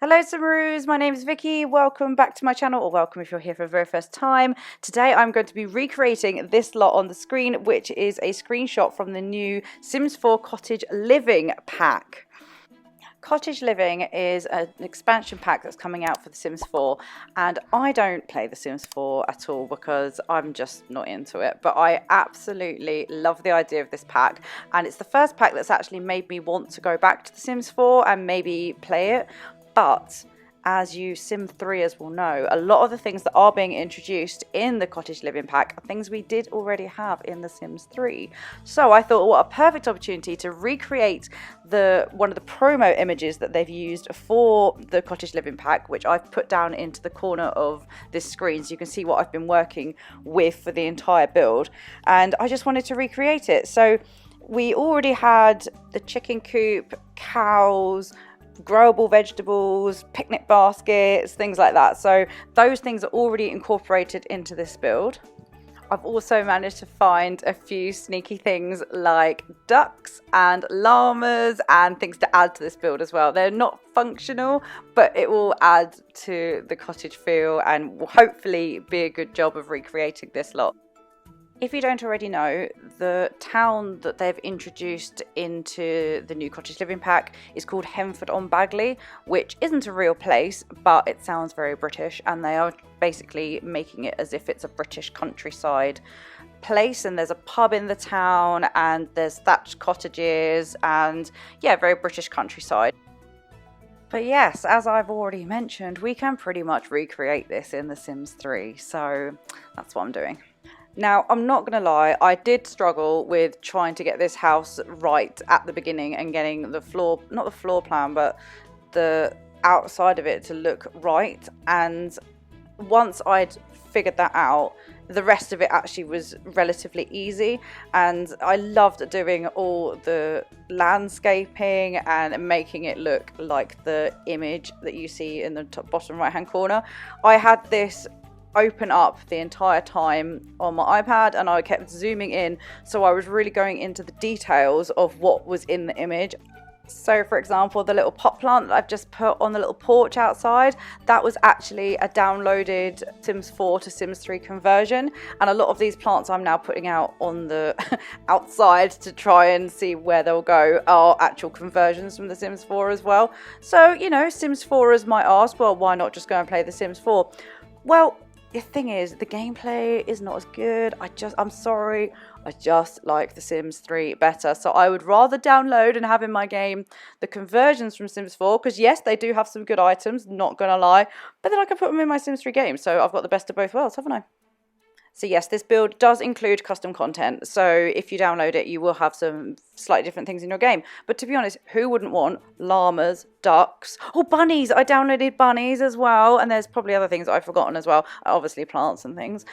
Hello Samaroos, my name is Vicky. Welcome back to my channel, or welcome if you're here for the very first time. Today I'm going to be recreating this lot on the screen, which is a screenshot from the new Sims 4 Cottage Living pack. Cottage Living is an expansion pack that's coming out for The Sims 4, and I don't play The Sims 4 at all because I'm just not into it, but I absolutely love the idea of this pack, and it's the first pack that's actually made me want to go back to The Sims 4 and maybe play it. But as you Sim 3ers will know, a lot of the things that are being introduced in the Cottage Living pack are things we did already have in The Sims 3. So I thought, what a perfect opportunity to recreate one of the promo images that they've used for the Cottage Living pack, which I've put down into the corner of this screen so you can see what I've been working with for the entire build. And I just wanted to recreate it. So we already had the chicken coop, cows, growable vegetables, picnic baskets, things like that. So those things are already incorporated into this build. I've also managed to find a few sneaky things like ducks and llamas and things to add to this build as well. They're not functional, but it will add to the cottage feel and will hopefully be a good job of recreating this lot. If you don't already know, the town that they've introduced into the new Cottage Living pack is called Henford-on-Bagley, which isn't a real place, but it sounds very British, and they are basically making it as if it's a British countryside place, and there's a pub in the town, and there's thatched cottages, and yeah, very British countryside. But yes, as I've already mentioned, we can pretty much recreate this in The Sims 3, so that's what I'm doing. Now, I'm not going to lie, I did struggle with trying to get this house right at the beginning and getting the floor, not the floor plan, but the outside of it to look right. And once I'd figured that out, the rest of it actually was relatively easy. And I loved doing all the landscaping and making it look like the image that you see in the top bottom right hand corner. I had this open up the entire time on my iPad and I kept zooming in, so I was really going into the details of what was in the image. So for example, the little pot plant that I've just put on the little porch outside, that was actually a downloaded Sims 4 to Sims 3 conversion, and a lot of these plants I'm now putting out on the outside to try and see where they'll go are actual conversions from the Sims 4 as well. So, you know, Sims 4ers might ask, well, why not just go and play the Sims 4? Well, the thing is, the gameplay is not as good. I'm sorry, I just like The Sims 3 better. So I would rather download and have in my game the conversions from Sims 4, because yes, they do have some good items, not gonna lie, but then I can put them in my Sims 3 game. So I've got the best of both worlds, haven't I? So yes, this build does include custom content. So if you download it, you will have some slightly different things in your game. But to be honest, who wouldn't want llamas, ducks, or bunnies? I downloaded bunnies as well. And there's probably other things that I've forgotten as well. Obviously plants and things.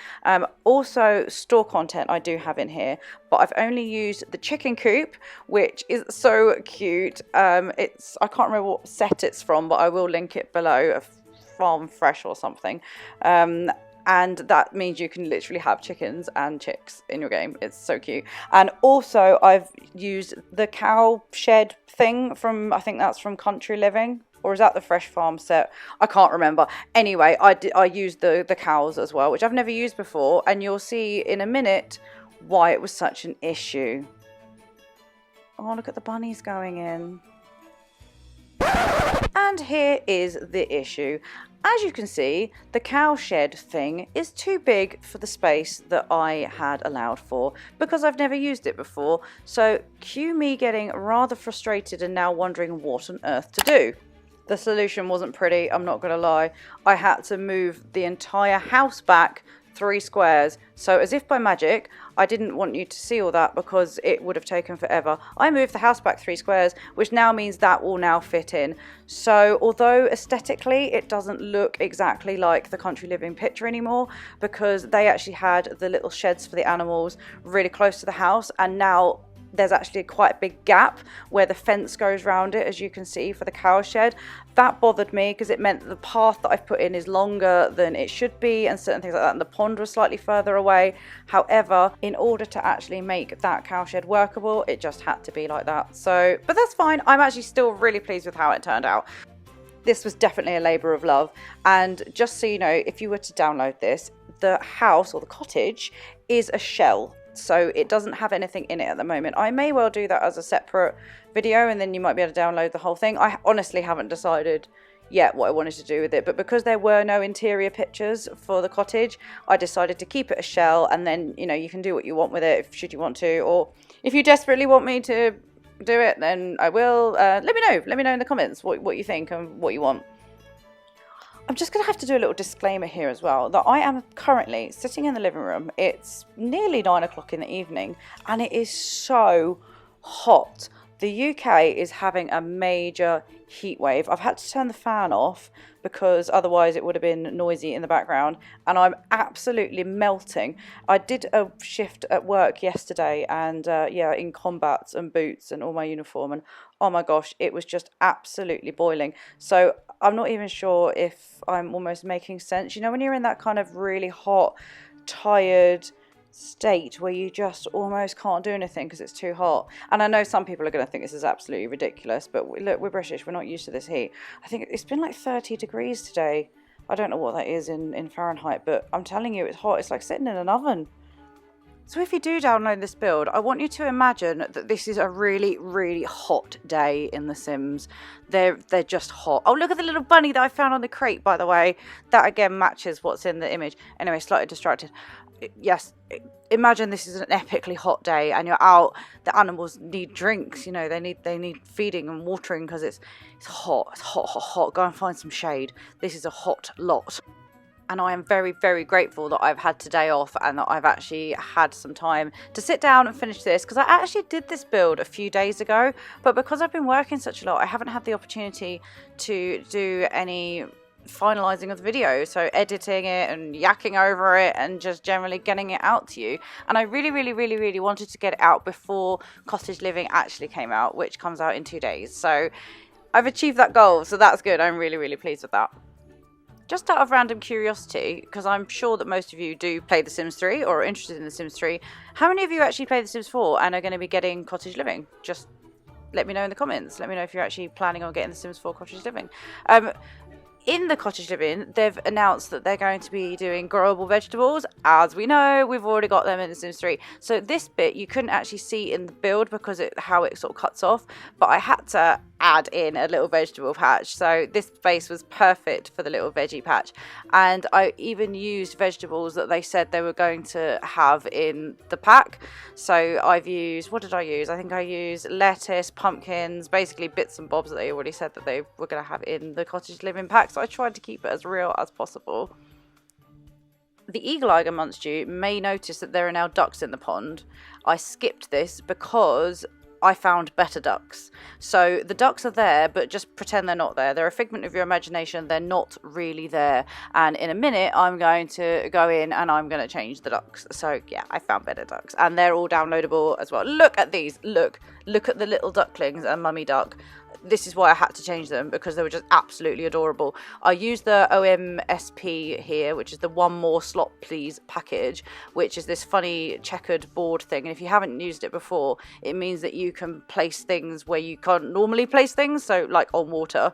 Also store content I do have in here, but I've only used the chicken coop, which is so cute. I can't remember what set it's from, but I will link it below, a Farm Fresh or something. And that means you can literally have chickens and chicks in your game. It's so cute. And also I've used the cow shed thing from, I think that's from Country Living, or is that the Fresh Farm set? I can't remember. Anyway, I used the cows as well, which I've never used before. And you'll see in a minute why it was such an issue. Oh, look at the bunnies going in. And here is the issue. As you can see, the cow shed thing is too big for the space that I had allowed for, because I've never used it before. So cue me getting rather frustrated and now wondering what on earth to do. The solution wasn't pretty, I'm not gonna lie. I had to move the entire house back 3 squares. So as if by magic, I didn't want you to see all that because it would have taken forever. I moved the house back 3 squares, which now means that will now fit in. So although aesthetically it doesn't look exactly like the Country Living picture anymore, because they actually had the little sheds for the animals really close to the house, and now there's actually quite a big gap where the fence goes around it, as you can see, for the cow shed. That bothered me because it meant that the path that I've put in is longer than it should be and certain things like that, and the pond was slightly further away. However, in order to actually make that cow shed workable, it just had to be like that. So, but that's fine. I'm actually still really pleased with how it turned out. this was definitely a labour of love. And just so you know, if you were to download this, the house or the cottage is a shell, so it doesn't have anything in it at the moment. I may well do that as a separate video, and then you might be able to download the whole thing. I honestly haven't decided yet what I wanted to do with it, but because there were no interior pictures for the cottage, I decided to keep it a shell, and then, you know, you can do what you want with it should you want to, or if you desperately want me to do it, then I will. Let me know in the comments what you think and what you want. I'm just going to have to do a little disclaimer here as well, that I am currently sitting in the living room. It's nearly 9 o'clock in the evening, and it is so hot. The UK is having a major heat wave. I've had to turn the fan off because otherwise it would have been noisy in the background, and I'm absolutely melting. I did a shift at work yesterday, and yeah, in combats and boots and all my uniform, and oh my gosh, it was just absolutely boiling. So I'm not even sure if I'm almost making sense. You know, when you're in that kind of really hot, tired state where you just almost can't do anything because it's too hot. And I know some people are going to think this is absolutely ridiculous, but look, we're British, we're not used to this heat. I think it's been like 30 degrees today. I don't know what that is in Fahrenheit, but I'm telling you, it's hot. It's like sitting in an oven. So if you do download this build, I want you to imagine that this is a really, really hot day in The Sims. They're just hot. Oh, look at the little bunny that I found on the crate, by the way. That again matches what's in the image. Anyway, slightly distracted. Yes, imagine this is an epically hot day and you're out. The animals need drinks, you know, they need feeding and watering because it's hot. It's hot. Go and find some shade. This is a hot lot. And I am very, very grateful that I've had today off and that I've actually had some time to sit down and finish this, because I actually did this build a few days ago, but because I've been working such a lot, I haven't had the opportunity to do any finalizing of the video, so editing it and yakking over it and just generally getting it out to you. And I really wanted to get it out before Cottage Living actually came out, which comes out in 2 days. So I've achieved that goal, so that's good. I'm really pleased with that. Just out of random curiosity, because I'm sure that most of you do play The Sims 3 or are interested in The Sims 3, how many of you actually play The Sims 4 and are going to be getting Cottage Living? Just let me know in the comments. Let me know if you're actually planning on getting The Sims 4 Cottage Living. In the Cottage Living, they've announced that they're going to be doing growable vegetables. As we know, we've already got them in The Sims 3. So this bit you couldn't actually see in the build because how it sort of cuts off. But I had to add in a little vegetable patch. So this space was perfect for the little veggie patch. And I even used vegetables that they said they were going to have in the pack. So I've used, what did I use? I think I used lettuce, pumpkins, basically bits and bobs that they already said that they were going to have in the Cottage Living pack. So I tried to keep it as real as possible. The eagle-eye amongst you may notice that there are now ducks in the pond. I skipped this because I found better ducks. So the ducks are there, but just pretend they're not there. They're a figment of your imagination. They're not really there. And in a minute, I'm going to go in and I'm going to change the ducks. So yeah, I found better ducks. And they're all downloadable as well. Look at these. Look at the little ducklings and mummy duck. This is why I had to change them, because they were just absolutely adorable. I used the OMSP here, which is the One More Slot Please package, which is this funny checkered board thing. And if you haven't used it before, it means that you can place things where you can't normally place things, so like on water.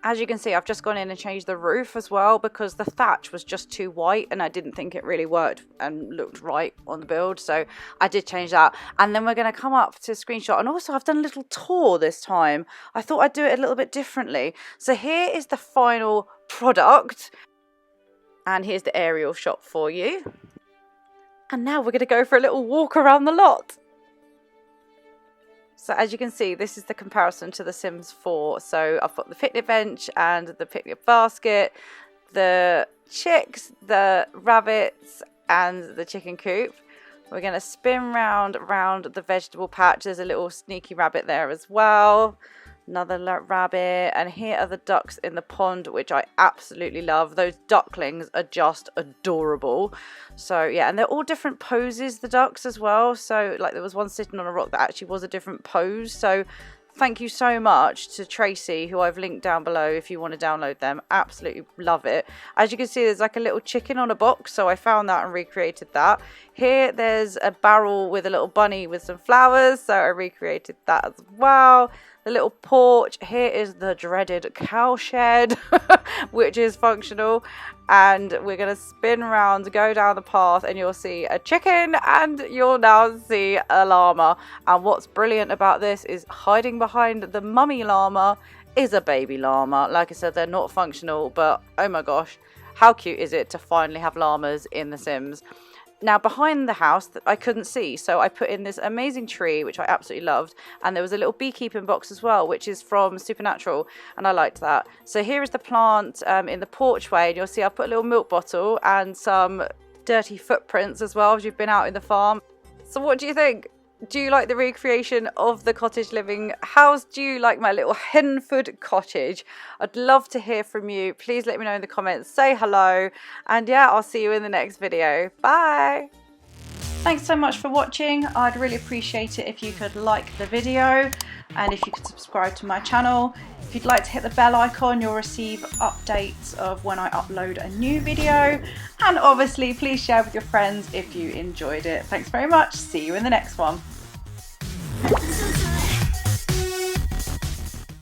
As you can see, I've just gone in and changed the roof as well, because the thatch was just too white and I didn't think it really worked and looked right on the build. So I did change that. And then we're going to come up to screenshot. And also I've done a little tour this time. I thought I'd do it a little bit differently. So here is the final product. And here's the aerial shot for you. And now we're going to go for a little walk around the lot. So as you can see, this is the comparison to The Sims 4. So I've got the picnic bench and the picnic basket, the chicks, the rabbits and the chicken coop. We're going to spin round the vegetable patch. There's a little sneaky rabbit there as well. Another rabbit, and here are the ducks in the pond, which I absolutely love. Those ducklings are just adorable. So yeah, and they're all different poses, the ducks as well. So like there was one sitting on a rock that actually was a different pose. So thank you so much to Tracy, who I've linked down below if you want to download them. Absolutely love it. As you can see, there's like a little chicken on a box, so I found that and recreated that. Here there's a barrel with a little bunny with some flowers, so I recreated that as well. the little porch. Here is the dreaded cow shed, which is functional. And we're going to spin around, go down the path, and you'll see a chicken and you'll now see a llama. And what's brilliant about this is hiding behind the mummy llama is a baby llama. Like I said, they're not functional, but oh my gosh, how cute is it to finally have llamas in The Sims? Now behind the house that I couldn't see, so I put in this amazing tree, which I absolutely loved, and there was a little beekeeping box as well, which is from Supernatural, and I liked that. So here is the plant in the porchway, and you'll see I put a little milk bottle and some dirty footprints as well, as you've been out in the farm. So what do you think? Do you like the recreation of the cottage living house? Do you like my little Henford cottage? I'd love to hear from you. Please let me know in the comments. Say hello. And yeah, I'll see you in the next video. Bye. Thanks so much for watching. I'd really appreciate it if you could like the video and if you could subscribe to my channel. If you'd like to hit the bell icon, you'll receive updates of when I upload a new video. And obviously, please share with your friends if you enjoyed it. Thanks very much. See you in the next one.